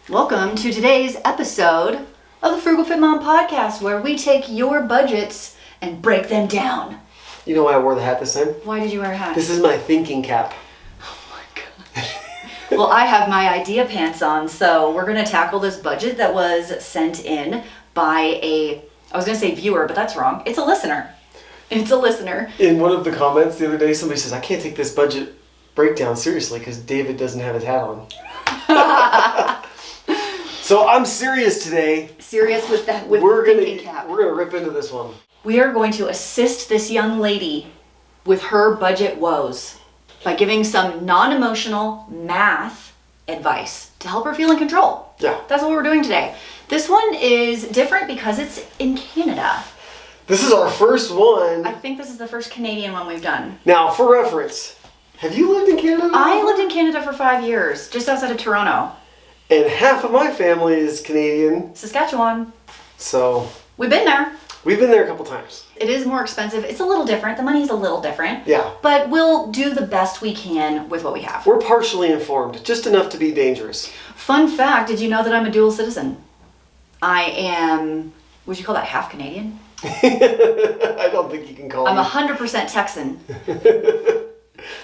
Welcome to today's episode of the Frugal Fit Mom podcast, where we take your budgets and break them down. You know why I wore the hat this time? Why did you wear a hat? This is my thinking cap. Oh my gosh. Well, I have my idea pants on, so we're going to tackle this budget that was sent in by I was going to say viewer, but that's wrong. It's a listener. It's a listener. In one of the comments the other day, somebody says, I can't take this budget breakdown seriously because David doesn't have his hat on. So I'm serious today. Serious with that, with we're the gonna thinking cap. We're gonna rip into this one. We are going to assist this young lady with her budget woes by giving some non-emotional math advice to help her feel in control. Yeah. That's what we're doing today. This one is different because it's in Canada. This is our first one. I think this is the first Canadian one we've done. Now, for reference, have you lived in Canada? I lived in Canada for 5 years, just outside of Toronto. And half of my family is Canadian. Saskatchewan. So We've been there. we've been there a couple times. It is more expensive. It's a little different. The money's a little different. Yeah. But we'll do the best we can with what we have. We're partially informed, just enough to be dangerous. Fun fact, did you know that I'm a dual citizen? I am, would you call that half Canadian? I don't think you can call I'm me. 100% Texan.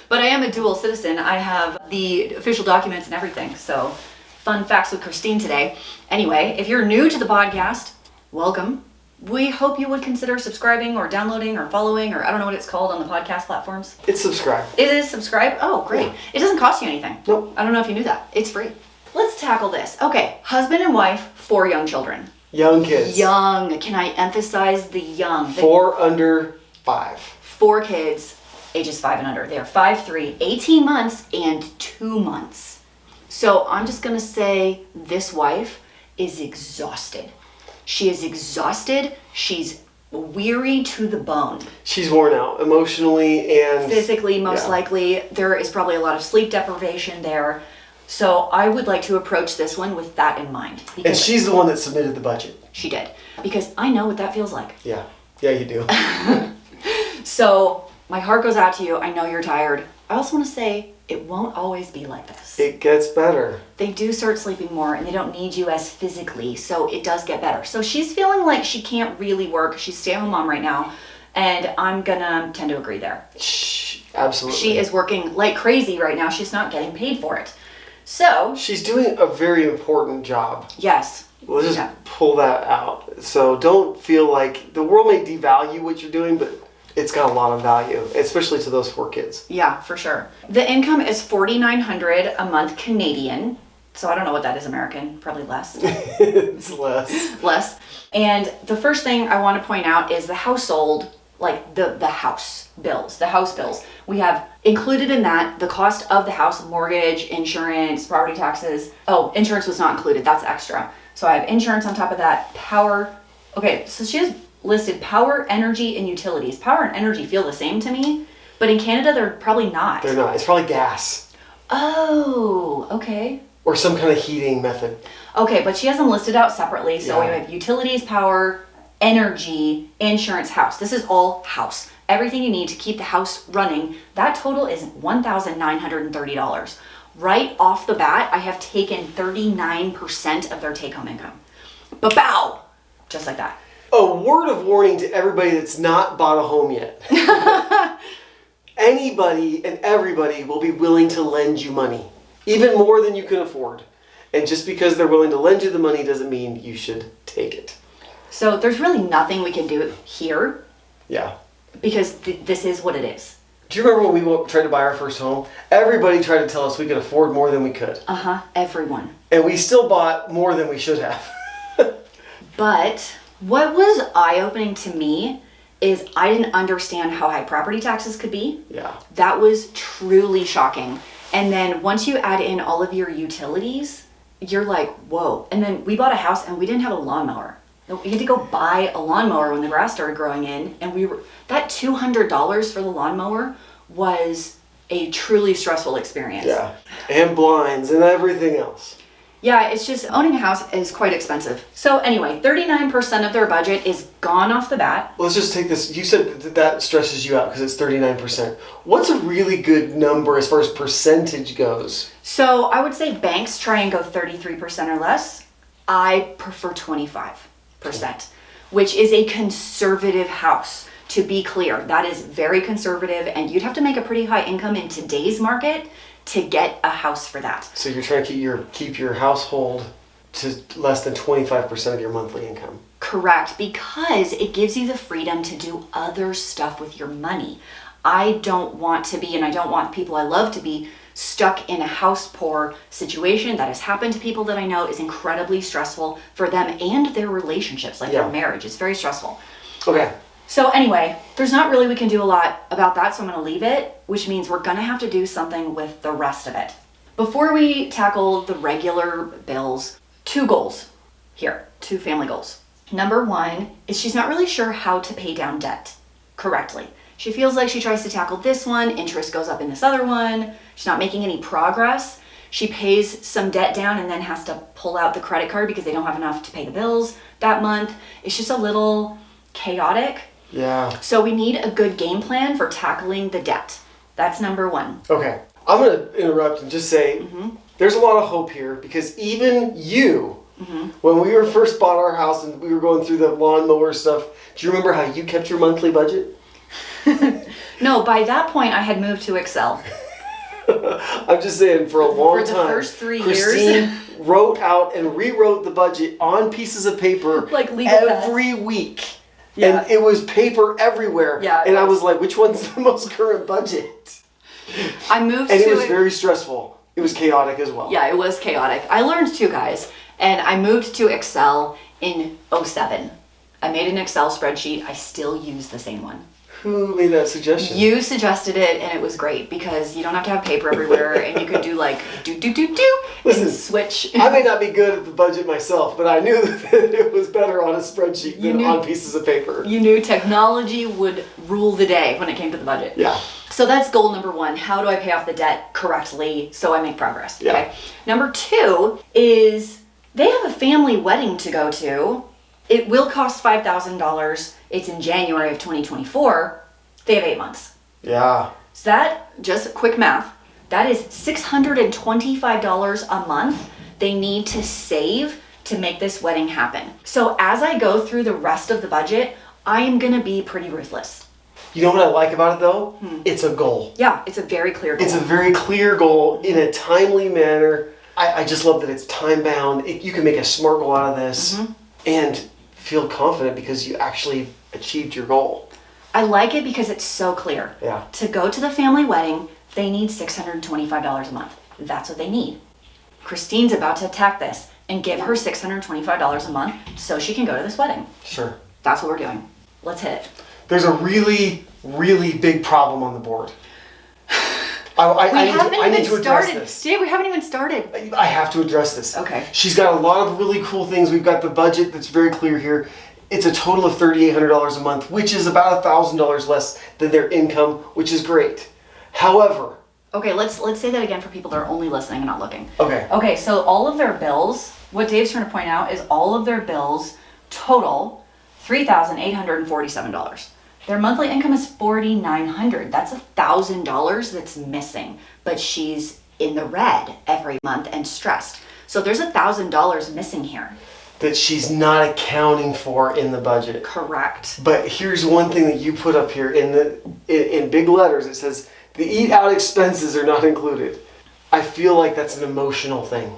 But I am a dual citizen. I have the official documents and everything. So, fun facts with Christine today. Anyway, if you're new to the podcast, welcome. We hope you would consider subscribing or downloading or following, or I don't know what it's called on the podcast platforms. It's subscribe. It is subscribe? Oh, great. Yeah. It doesn't cost you anything. Nope. I don't know if you knew that. It's free. Let's tackle this. Okay, husband and wife, 4 young children. Young kids. Young. Can I emphasize the young? 4 under 5. 4 kids, ages 5 and under. They are 5, 3, 18 months, and 2 months. So I'm just going to say this wife is exhausted. She is exhausted. She's weary to the bone. She's worn out emotionally and Physically, most likely. There is probably a lot of sleep deprivation there. So I would like to approach this one with that in mind. And she's the one that submitted the budget. She did. Because I know what that feels like. Yeah. Yeah, you do. So my heart goes out to you. I know you're tired. I also want to say it won't always be like this. It gets better. They do start sleeping more and they don't need you as physically, so it does get better. So she's feeling like she can't really work. She's stay-at-home mom right now, and I'm gonna tend to agree there. Shh, absolutely. She is working like crazy right now. She's not getting paid for it. So she's doing a very important job. yes. We'll just pull that out. So don't feel like the world may devalue what you're doing, but it's got a lot of value, especially to those 4 kids. Yeah, for sure. The income is $4,900 a month Canadian. So I don't know what that is American. Probably less. It's less. Less. And the first thing I want to point out is the household, like the house bills, the house bills. We have included in that the cost of the house, mortgage, insurance, property taxes. Oh, insurance was not included. That's extra. So I have insurance on top of that. Power. Okay, so she has listed power, energy, and utilities. Power and energy feel the same to me, but in Canada, they're probably not. They're not. It's probably gas. Oh, okay. Or some kind of heating method. Okay, but she has them listed out separately. So we Yeah. have utilities, power, energy, insurance, house. This is all house. Everything you need to keep the house running. That total is $1,930. Right off the bat, I have taken 39% of their take-home income. Ba-bow! Just like that. A word of warning to everybody that's not bought a home yet. Anybody and everybody will be willing to lend you money, even more than you can afford. And just because they're willing to lend you the money doesn't mean you should take it. So there's really nothing we can do here Yeah. because this is what it is. Do you remember when we tried to buy our first home? Everybody tried to tell us we could afford more than we could. Everyone. And we still bought more than we should have. But what was eye-opening to me is I didn't understand how high property taxes could be. Yeah. That was truly shocking. And then once you add in all of your utilities, you're like, whoa. And then we bought a house and we didn't have a lawnmower. We had to go buy a lawnmower when the grass started growing in. And that $200 for the lawnmower was a truly stressful experience. Yeah. And blinds and everything else. Yeah, it's just owning a house is quite expensive. So anyway, 39% of their budget is gone off the bat. Let's just take this. You said that stresses you out because it's 39%. What's a really good number as far as percentage goes? So I would say banks try and go 33% or less. I prefer 25%, which is a conservative house. To be clear, that is very conservative, and you'd have to make a pretty high income in today's market to get a house for that. So you're trying to keep your household to less than 25% of your monthly income. Correct, because it gives you the freedom to do other stuff with your money. I don't want to be, and I don't want people I love to be, stuck in a house poor situation. That has happened to people that I know, is incredibly stressful for them and their relationships, like their marriage. It's very stressful. Okay. So anyway, there's not really we can do a lot about that, so I'm going to leave it, which means we're going to have to do something with the rest of it. Before we tackle the regular bills, 2 goals here, 2 family goals. Number 1 is she's not really sure how to pay down debt correctly. She feels like she tries to tackle this one, interest goes up in this other one, she's not making any progress. She pays some debt down and then has to pull out the credit card because they don't have enough to pay the bills that month. It's just a little chaotic. Yeah. So we need a good game plan for tackling the debt. That's number 1. Okay. I'm going to interrupt and just say there's a lot of hope here because even you, when we were first bought our house and we were going through the lawnmower stuff, do you remember how you kept your monthly budget? No, by that point I had moved to Excel. I'm just saying, for a long time, for the first 3 Christine years, wrote out and rewrote the budget on pieces of paper like legal every week. Yeah. And it was paper everywhere. Yeah, and I was like, which one's the most current budget? I moved and to it was very stressful. It was chaotic as well. Yeah, it was chaotic. I learned too, guys. And I moved to Excel in 2007. I made an Excel spreadsheet. I still use the same one. Who made that suggestion? You suggested it, and it was great because you don't have to have paper everywhere, and you could do like do Listen, and switch. I may not be good at the budget myself, but I knew that it was better on a spreadsheet than on pieces of paper. You knew technology would rule the day when it came to the budget. Yeah. So that's goal number 1. How do I pay off the debt correctly so I make progress? Yeah. Okay. Number 2 is they have a family wedding to go to. It will cost $5,000. It's in January of 2024. They have 8 months. Yeah. So that, just quick math, that is $625 a month they need to save to make this wedding happen. So as I go through the rest of the budget, I am going to be pretty ruthless. You know what I like about it though? It's a goal. Yeah, it's a very clear goal. It's a very clear goal in a timely manner. I just love that it's time bound. You can make a smart goal out of this and feel confident because you actually achieved your goal. I like it because it's so clear. Yeah. To go to the family wedding, they need $625 a month. That's what they need. Christine's about to attack this and give her $625 a month so she can go to this wedding. Sure. That's what we're doing. Let's hit it. There's a really, really big problem on the board. I need to address this. Dave, we haven't even started. I have to address this. Okay. She's got a lot of really cool things. We've got the budget that's very clear here. It's a total of $3,800 a month, which is about $1,000 less than their income, which is great. However, okay, let's say that again for people that are only listening and not looking. Okay. Okay, so all of their bills, what Dave's trying to point out is all of their bills total $3,847. Their monthly income is $4,900. That's $1,000 that's missing, but she's in the red every month and stressed. So there's $1,000 missing here. That she's not accounting for in the budget. Correct. But here's one thing that you put up here in big letters. It says the eat out expenses are not included. I feel like that's an emotional thing.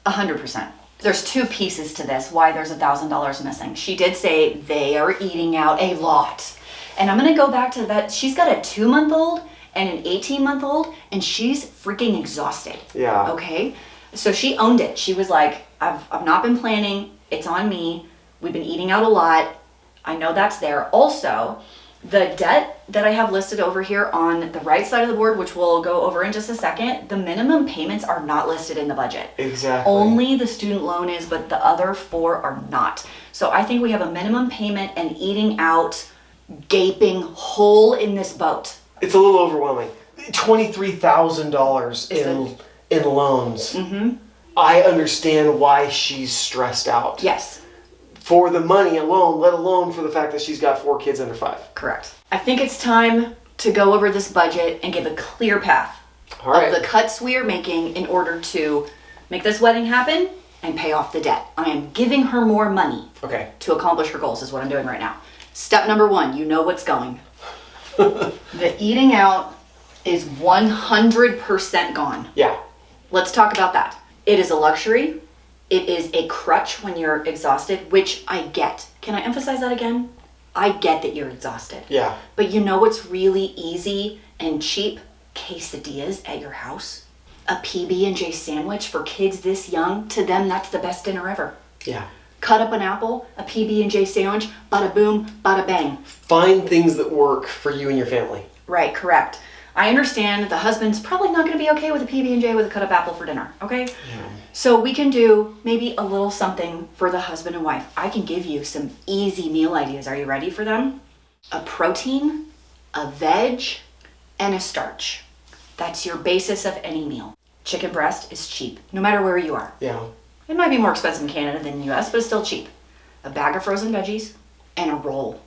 100%. There's 2 pieces to this, why there's $1,000 missing. She did say they are eating out a lot. And I'm going to go back to that. She's got a 2-month-old and an 18-month-old, and she's freaking exhausted. Yeah. Okay? So she owned it. She was like, I've not been planning. It's on me. We've been eating out a lot. I know that's there. Also, the debt that I have listed over here on the right side of the board, which we'll go over in just a second, the minimum payments are not listed in the budget. Exactly. Only the student loan is, but the other 4 are not. So I think we have a minimum payment and eating out gaping hole in this boat. It's a little overwhelming. $23,000 in loans. I understand why she's stressed out. Yes. For the money alone, let alone for the fact that she's got 4 kids under 5. Correct. I think it's time to go over this budget and give a clear path All right. of the cuts we are making in order to make this wedding happen and pay off the debt. I am giving her more money Okay. to accomplish her goals is what I'm doing right now. Step number 1, you know what's going. The eating out is 100% gone. Yeah. Let's talk about that. It is a luxury. It is a crutch when you're exhausted, which I get. Can I emphasize that again? I get that you're exhausted. Yeah. But you know what's really easy and cheap? Quesadillas at your house. A PB&J sandwich for kids this young. To them, that's the best dinner ever. Yeah. Cut up an apple, a PB&J sandwich, bada boom, bada bang. Find things that work for you and your family. Right, correct. I understand the husband's probably not going to be okay with a PB&J with a cut up apple for dinner, okay? Yeah. So we can do maybe a little something for the husband and wife. I can give you some easy meal ideas. Are you ready for them? A protein, a veg, and a starch. That's your basis of any meal. Chicken breast is cheap, no matter where you are. Yeah. It might be more expensive in Canada than the US, but it's still cheap. A bag of frozen veggies and a roll.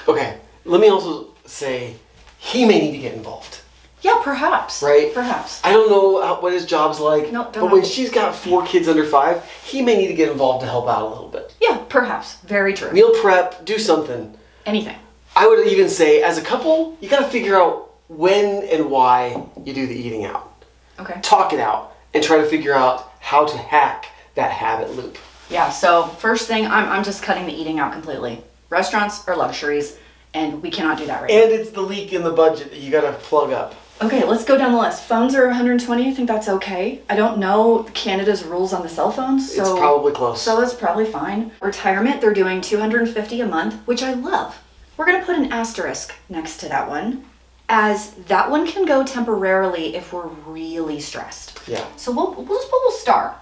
Okay. Let me also say, he may need to get involved. Yeah, perhaps. Right? Perhaps. I don't know what his job's like, No, don't but know. when she's got 4 kids under 5, he may need to get involved to help out a little bit. Yeah, perhaps. Very true. Meal prep, do something. Anything. I would even say, as a couple, you got to figure out when and why you do the eating out. Okay. Talk it out and try to figure out how to hack that habit loop. Yeah, so first thing, I'm just cutting the eating out completely. Restaurants are luxuries, and we cannot do that right And it's the leak in the budget that you got to plug up. now. Okay, let's go down the list. Phones are 120. I think that's okay. I don't know Canada's rules on the cell phones, so It's probably close. So that's probably fine. Retirement, they're doing $250 a month, which I love. We're gonna put an asterisk next to that one, as that one can go temporarily if we're really stressed. Yeah. So we'll just put a little star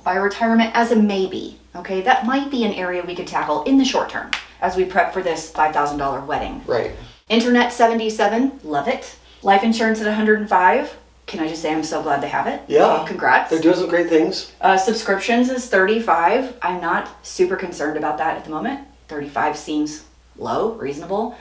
by retirement as a maybe. Okay, that might be an area we could tackle in the short term as we prep for this $5,000 wedding. Right. Internet 77, love it. Life insurance at 105. Can I just say I'm so glad they have it? Yeah. Congrats. They're doing some great things. Subscriptions is 35. I'm not super concerned about that at the moment. 35 seems low, reasonable.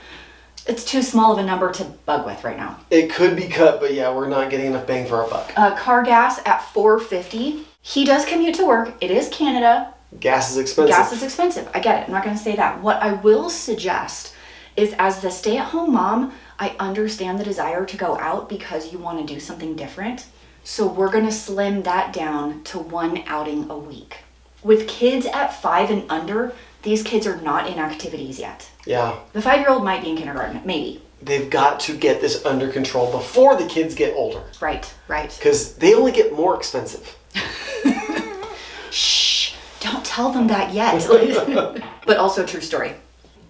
It's too small of a number to bug with right now. It could be cut, but yeah, we're not getting enough bang for our buck. Car gas at $4.50. He does commute to work. It is Canada. Gas is expensive. Gas is expensive. I get it. I'm not going to say that. What I will suggest is, as the stay-at-home mom, I understand the desire to go out because you want to do something different. So we're going to slim that down to 1 outing a week. With kids at 5 and under, these kids are not in activities yet. Yeah. The 5-year-old might be in kindergarten, maybe. They've got to get this under control before the kids get older. Right, right. Because they only get more expensive. Shh, don't tell them that yet. But also, true story.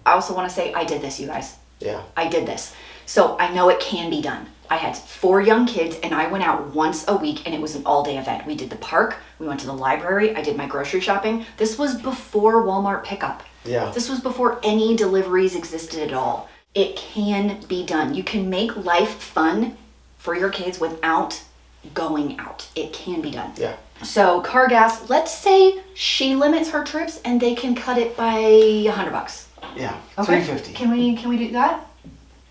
I also want to say I did this, you guys. Yeah. I did this. So I know it can be done. I had 4 young kids and I went out once a week and it was an all-day event. We did the park, we went to the library, I did my grocery shopping. This was before Walmart pickup. Yeah. This was before any deliveries existed at all. It can be done. You can make life fun for your kids without going out. It can be done. Yeah. So car gas, let's say she limits her trips and they can cut it by $100. Yeah. Okay. $350. Can we do that?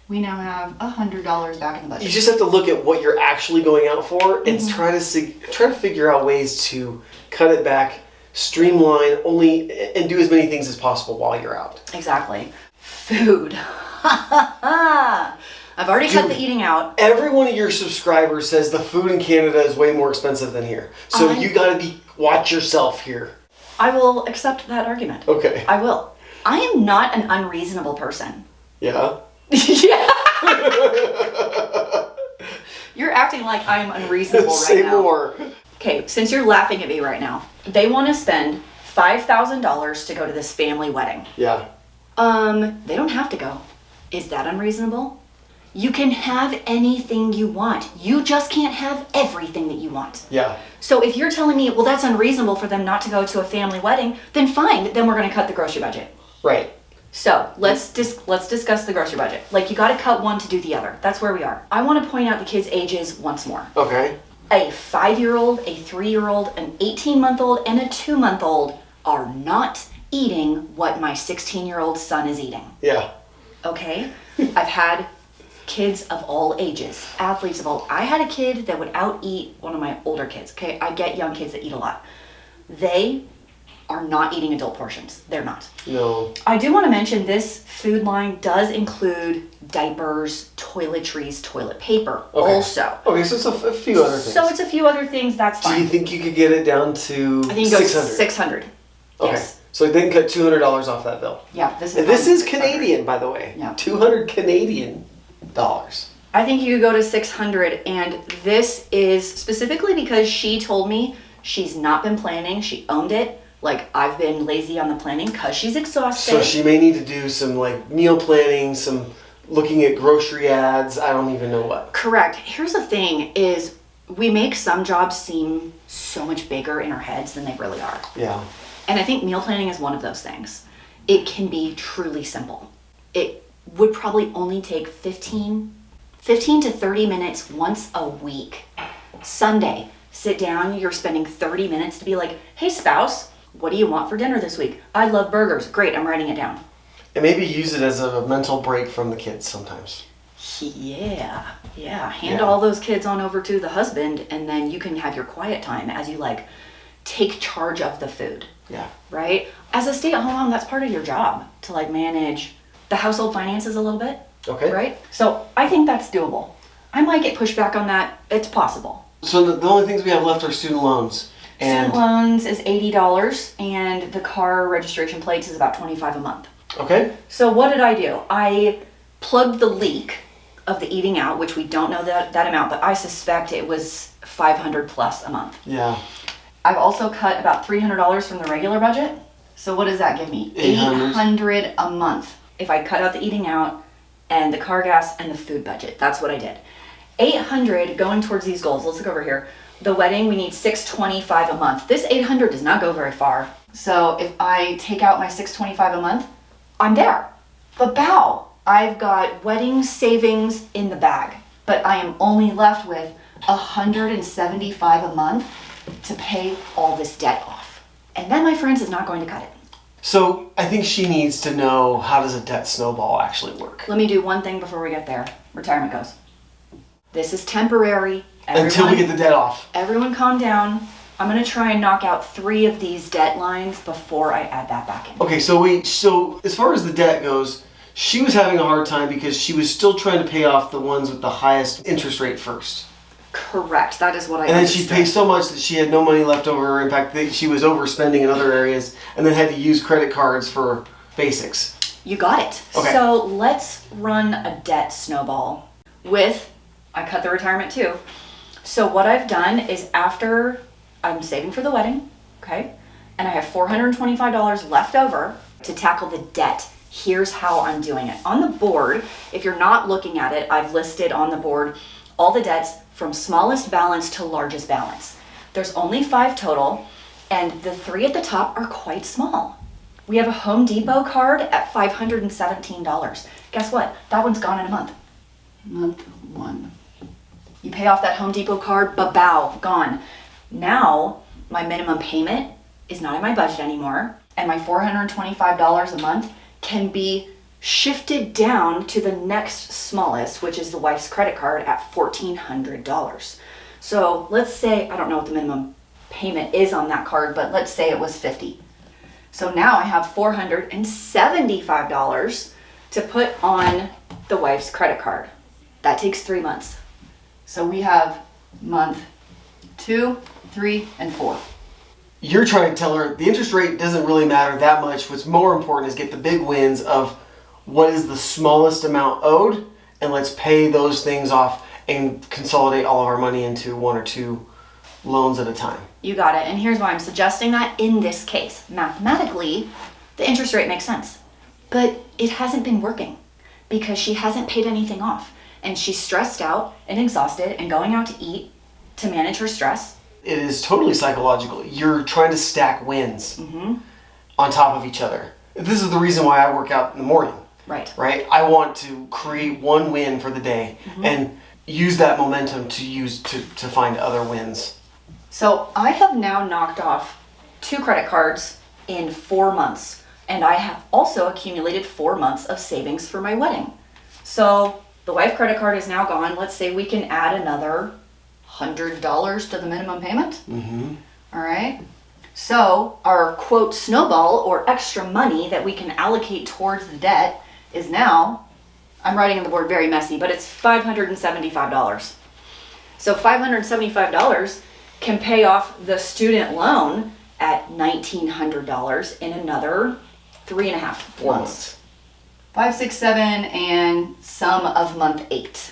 We now have $100 back in the budget. You just have to look at what you're actually going out for and try to figure out ways to cut it back, streamline and do as many things as possible while you're out. Exactly. Food. I've already cut the eating out. Every one of your subscribers says the food in Canada is way more expensive than here. So you got to watch yourself here. I will accept that argument. Okay. I will. I am not an unreasonable person. Yeah. Yeah. You're acting like I'm unreasonable right Say now. more. Okay, since you're laughing at me right now, they want to spend $5,000 to go to this family wedding. Yeah. They don't have to go. Is that unreasonable? You can have anything you want. You just can't have everything that you want. Yeah. So if you're telling me, well, that's unreasonable for them not to go to a family wedding, then fine. Then we're going to cut the grocery budget. Right. So let's discuss the grocery budget. Like, you got to cut one to do the other. That's where we are. I want to point out the kids' ages once more. Okay. A 5-year-old, a 3-year-old, an 18-month-old, and a 2-month-old are not eating what my 16-year-old son is eating. Yeah. Okay? I've had kids of all ages, athletes of all. I had a kid that would out-eat one of my older kids. Okay? I get young kids that eat a lot. They are not eating adult portions. They're not. No. I do want to mention this food line does include diapers, toiletries, toilet paper also. Okay, so it's a few other things. So it's a few other things, that's fine. Do you think you could get it down to I think it goes 600. Okay. Yes. So they can cut $200 off that bill. Yeah, this is And this is 600. Canadian, by the way. Yeah. 200 Canadian dollars. I think you could go to 600, and this is specifically because she told me she's not been planning. She owned it. Like, I've been lazy on the planning because she's exhausted. So she may need to do some like meal planning, some looking at grocery ads. I don't even know what. Correct. Here's the thing is we make some jobs seem so much bigger in our heads than they really are. Yeah. And I think meal planning is one of those things. It can be truly simple. It would probably only take 15 to 30 minutes once a week. Sunday, sit down, you're spending 30 minutes to be like, hey spouse, what do you want for dinner this week? I love burgers. Great, I'm writing it down. And maybe use it as a mental break from the kids sometimes. Yeah. Hand all those kids on over to the husband, and then you can have your quiet time as you like take charge of the food. Yeah. Right? As a stay-at-home mom, that's part of your job to like manage the household finances a little bit. Okay. Right? So I think that's doable. I might get pushed back on that. It's possible. So the only things we have left are student loans. And Student loans is $80, and the car registration plates is about $25 a month. okay. So what did I do? I plugged the leak of the eating out, which we don't know that amount, but I suspect it was $500 plus a month. Yeah. I've also cut about $300 from the regular budget. So what does that give me? 800 $800 a month. If I cut out the eating out and the car gas and the food budget, that's what I did. $800 going towards these goals. Let's look over here. The wedding, we need $625 a month. This $800 does not go very far. So if I take out my $625 a month, I'm there. But bow, I've got wedding savings in the bag, but I am only left with $175 a month to pay all this debt off. And then, my friends, is not going to cut it. So I think she needs to know, how does a debt snowball actually work? Let me do one thing before we get there. Retirement goes. This is temporary. Until we get the debt off. Everyone calm down. I'm going to try and knock out 3 of these debt lines before I add that back in. Okay, so as far as the debt goes, she was having a hard time because she was still trying to pay off the ones with the highest interest rate first. Correct. That is what I And then understood. she paid so much that she had no money left over. In fact, she was overspending in other areas and then had to use credit cards for basics. You got it. Okay. So let's run a debt snowball with, I cut the retirement too. So what I've done is after I'm saving for the wedding, okay, and I have $425 left over to tackle the debt. Here's how I'm doing it. On the board, if you're not looking at it, I've listed on the board all the debts from smallest balance to largest balance. There's only 5 total, and the 3 at the top are quite small. We have a Home Depot card at $517. Guess what? That one's gone in a month. Month 1. You pay off that Home Depot card, ba-bow, gone. Now, my minimum payment is not in my budget anymore, and my $425 a month can be shifted down to the next smallest, which is the wife's credit card at $1,400. So let's say, I don't know what the minimum payment is on that card, but let's say it was $50. So now I have $475 to put on the wife's credit card. That takes 3 months. So we have month 2, 3, and 4. You're trying to tell her the interest rate doesn't really matter that much. What's more important is get the big wins of what is the smallest amount owed, and let's pay those things off and consolidate all of our money into 1 or 2 loans at a time. You got it. And here's why I'm suggesting that in this case. Mathematically, the interest rate makes sense. But it hasn't been working because she hasn't paid anything off. And she's stressed out and exhausted and going out to eat to manage her stress. It is totally psychological. You're trying to stack wins on top of each other. This is the reason why I work out in the morning. Right. Right? I want to create one win for the day. And use that momentum to find other wins? So I have now knocked off 2 credit cards in 4 months, and I have also accumulated 4 months of savings for my wedding. So the wife credit card is now gone. Let's say we can add another $100 to the minimum payment. Mm-hmm. All right. So our quote snowball or extra money that we can allocate towards the debt is now, I'm writing on the board very messy, but it's $575. So $575 can pay off the student loan at $1,900 in another 3.5 months. 5, 6, 7, and some of month 8.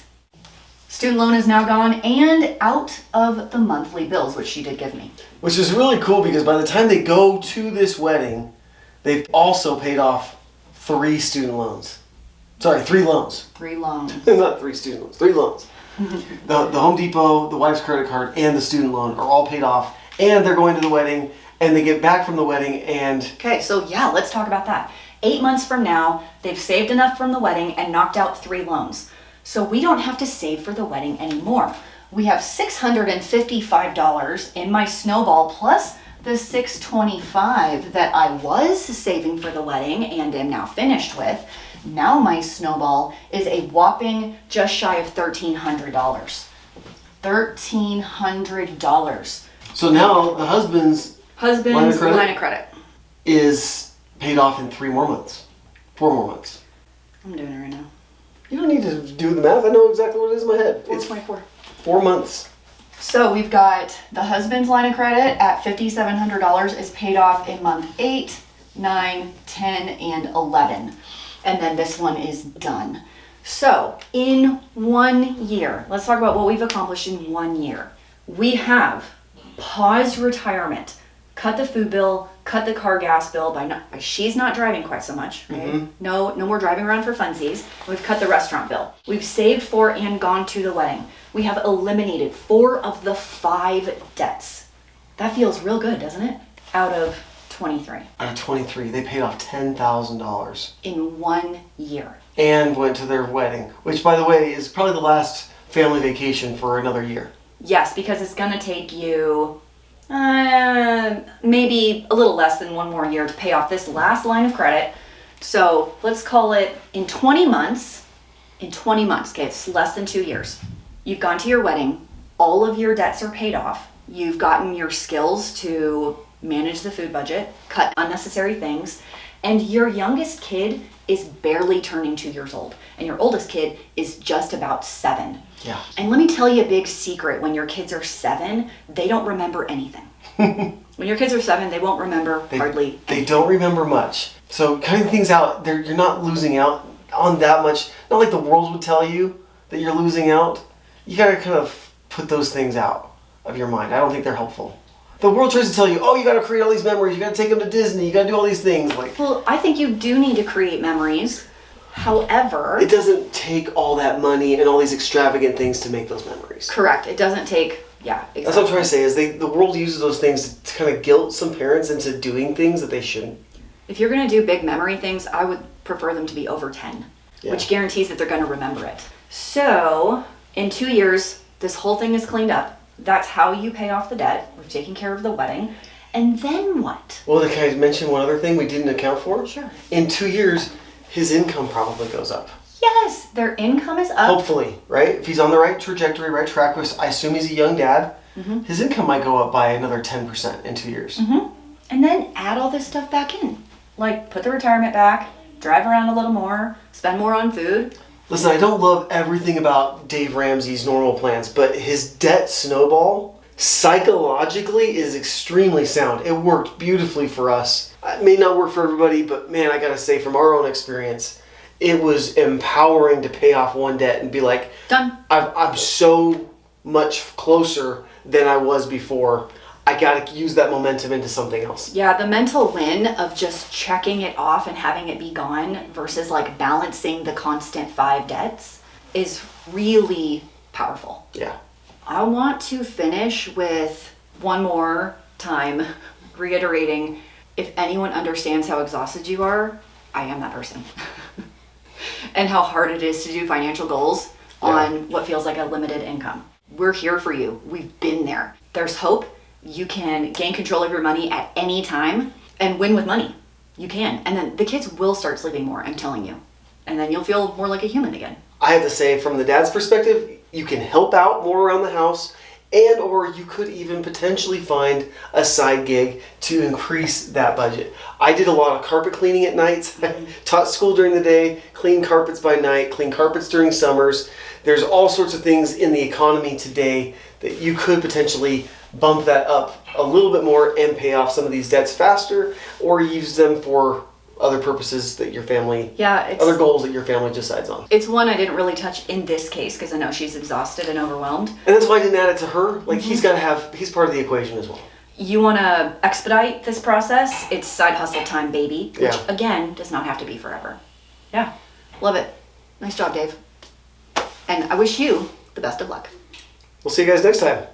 Student loan is now gone and out of the monthly bills, which she did give me. Which is really cool because by the time they go to this wedding, they've also paid off 3 student loans. Sorry, 3 loans. 3 loans. Not 3 student loans, 3 loans. The Home Depot, the wife's credit card, and the student loan are all paid off, and they're going to the wedding, and they get back from the wedding, and... Okay, so yeah, let's talk about that. 8 months from now, they've saved enough from the wedding and knocked out 3 loans. So we don't have to save for the wedding anymore. We have $655 in my snowball plus the $625 that I was saving for the wedding and am now finished with. Now my snowball is a whopping just shy of $1,300. $1,300. So now the husband's line of credit is paid off in 3 more months. 4 more months. I'm doing it right now. You don't need to do the math. I know exactly what it is in my head. It's 424. 4 months. So we've got the husband's line of credit at $5,700 is paid off in month 8, 9, 10, and 11. And then this one is done. So in 1 year, let's talk about what we've accomplished in 1 year. We have paused retirement, cut the food bill, cut the car gas bill by she's not driving quite so much, right? Mm-hmm. No more driving around for funsies. We've cut the restaurant bill. We've saved for and gone to the wedding. We have eliminated 4 of the 5 debts. That feels real good, doesn't it? Out of 23. Out of 23, they paid off $10,000. In 1 year. And went to their wedding, which by the way is probably the last family vacation for another year. Yes, because it's gonna take you maybe a little less than 1 more year to pay off this last line of credit. So let's call it in 20 months, okay, it's less than 2 years. You've gone to your wedding, all of your debts are paid off. You've gotten your skills to manage the food budget, cut unnecessary things, and your youngest kid is barely turning 2 years old, and your oldest kid is just about 7. Yeah. And let me tell you a big secret. When your kids are 7, they don't remember anything. When your kids are 7, they won't remember hardly anything. They don't remember much. So cutting things out, you're not losing out on that much. Not like the world would tell you that you're losing out. You gotta kind of put those things out of your mind. I don't think they're helpful. The world tries to tell you, oh, you gotta create all these memories, you gotta take them to Disney, you gotta do all these things. Well, I think you do need to create memories. However, it doesn't take all that money and all these extravagant things to make those memories. Correct. It doesn't take, yeah, exactly. That's what I'm trying to say, is the world uses those things to kind of guilt some parents into doing things that they shouldn't. If you're gonna do big memory things, I would prefer them to be over 10, Yeah. which guarantees that they're gonna remember it. So, in 2 years, this whole thing is cleaned up. That's how you pay off the debt. We've taken care of the wedding. And then what? Well, can I mention one other thing we didn't account for? Sure. In 2 years, his income probably goes up. Yes, their income is up. Hopefully, right? If he's on the right trajectory, right track, I assume he's a young dad, his income might go up by another 10% in 2 years. Mm-hmm. And then add all this stuff back in. Like, put the retirement back, drive around a little more, spend more on food. Listen, I don't love everything about Dave Ramsey's normal plans, but his debt snowball psychologically is extremely sound. It worked beautifully for us. It may not work for everybody, but man, I gotta say from our own experience, it was empowering to pay off one debt and be like, done. I'm so much closer than I was before. I gotta use that momentum into something else. Yeah, the mental win of just checking it off and having it be gone versus like balancing the constant 5 debts is really powerful. Yeah. I want to finish with one more time reiterating, if anyone understands how exhausted you are, I am that person. And how hard it is to do financial goals, on what feels like a limited income. We're here for you. We've been there. There's hope. You can gain control of your money at any time and win with money. You can. And then the kids will start sleeping more, I'm telling you. And then you'll feel more like a human again. I have to say, from the dad's perspective, you can help out more around the house, and or you could even potentially find a side gig to increase that budget. I did a lot of carpet cleaning at nights, taught school during the day, clean carpets by night, clean carpets during summers. There's all sorts of things in the economy today that you could potentially bump that up a little bit more and pay off some of these debts faster, or use them for other purposes that your family, other goals that your family decides on. It's one I didn't really touch in this case because I know she's exhausted and overwhelmed. And that's why I didn't add it to her. Like, he's part of the equation as well. You want to expedite this process, it's side hustle time, baby. Which, Yeah. again, does not have to be forever. Yeah. Love it. Nice job, Dave. And I wish you the best of luck. We'll see you guys next time.